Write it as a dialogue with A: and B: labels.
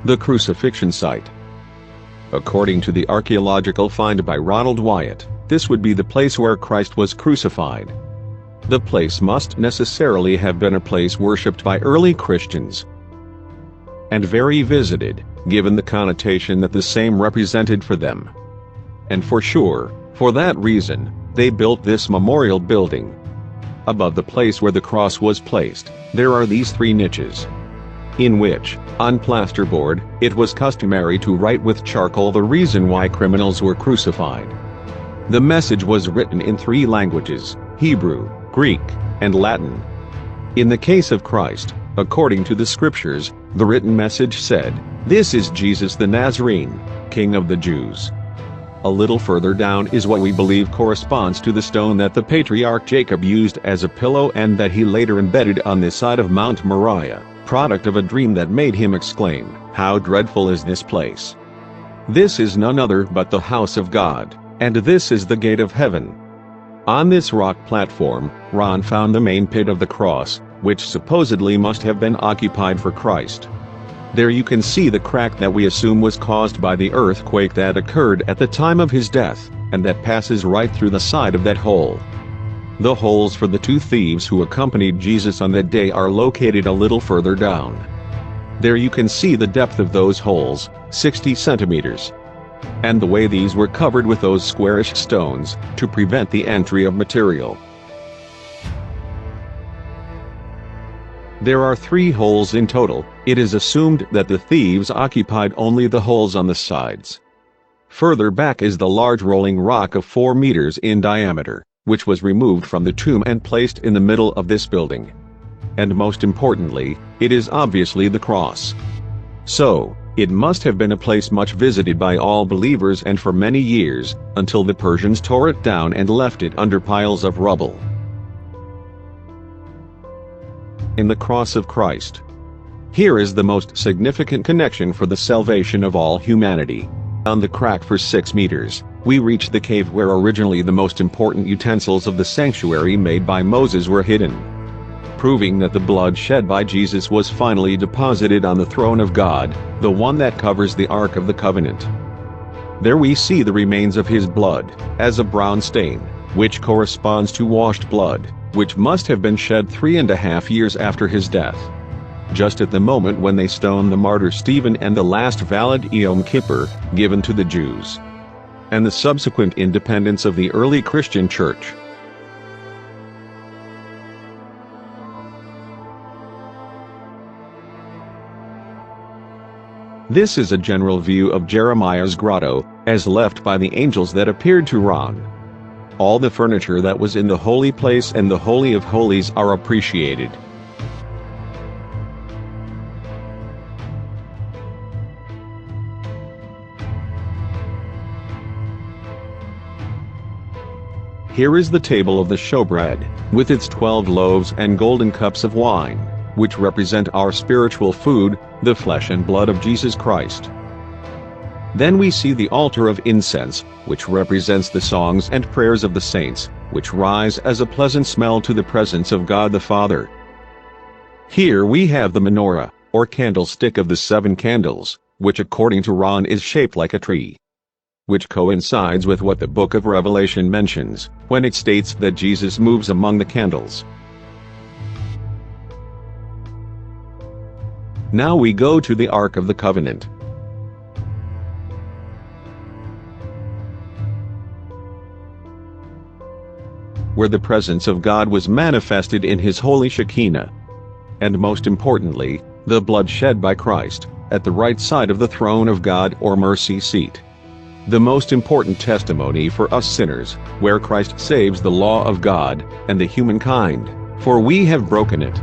A: The Crucifixion Site. According to the archaeological find by Ronald Wyatt, this would be the place where Christ was crucified. The place must necessarily have been a place worshipped by early Christians and very visited, given the connotation that the same represented for them. And for sure, for that reason, they built this memorial building. Above the place where the cross was placed, there are these three niches, in which, on plasterboard, it was customary to write with charcoal the reason why criminals were crucified. The message was written in three languages: Hebrew, Greek, and Latin. In the case of Christ, according to the scriptures, the written message said, "This is Jesus the Nazarene, King of the Jews." A little further down is what we believe corresponds to the stone that the patriarch Jacob used as a pillow and that he later embedded on the side of Mount Moriah, product of a dream that made him exclaim, "How dreadful is this place!" This is none other but the house of God, and this is the gate of heaven. On this rock platform, Ron found the main pit of the cross, which supposedly must have been occupied for Christ. There you can see the crack that we assume was caused by the earthquake that occurred at the time of his death, and that passes right through the side of that hole. The holes for the two thieves who accompanied Jesus on that day are located a little further down. There you can see the depth of those holes, 60 centimeters. And the way these were covered with those squarish stones, to prevent the entry of material. There are 3 holes in total. It is assumed that the thieves occupied only the holes on the sides. Further back is the large rolling rock of 4 meters in diameter, which was removed from the tomb and placed in the middle of this building. And most importantly, it is obviously the cross. So, it must have been a place much visited by all believers and for many years, until the Persians tore it down and left it under piles of rubble. In the cross of Christ. Here is the most significant connection for the salvation of all humanity. On the crack for 6 meters, we reach the cave where originally the most important utensils of the sanctuary made by Moses were hidden, proving that the blood shed by Jesus was finally deposited on the throne of God, the one that covers the Ark of the Covenant. There we see the remains of his blood, as a brown stain, which corresponds to washed blood, which must have been shed 3.5 years after his death, just at the moment when they stoned the martyr Stephen, and the last valid Yom Kippur, given to the Jews, and the subsequent independence of the early Christian Church. This is a general view of Jeremiah's grotto, as left by the angels that appeared to Ron. All the furniture that was in the holy place and the Holy of Holies are appreciated. Here is the table of the showbread, with its 12 loaves and golden cups of wine, which represent our spiritual food, the flesh and blood of Jesus Christ. Then we see the altar of incense, which represents the songs and prayers of the saints, which rise as a pleasant smell to the presence of God the Father. Here we have the menorah, or candlestick of the 7 candles, which according to Ron is shaped like a tree, which coincides with what the book of Revelation mentions, when it states that Jesus moves among the candles. Now we go to the Ark of the Covenant. Where the presence of God was manifested in his holy Shekinah. And most importantly, the blood shed by Christ, at the right side of the throne of God or mercy seat. The most important testimony for us sinners, where Christ saves the law of God, and the humankind, for we have broken it.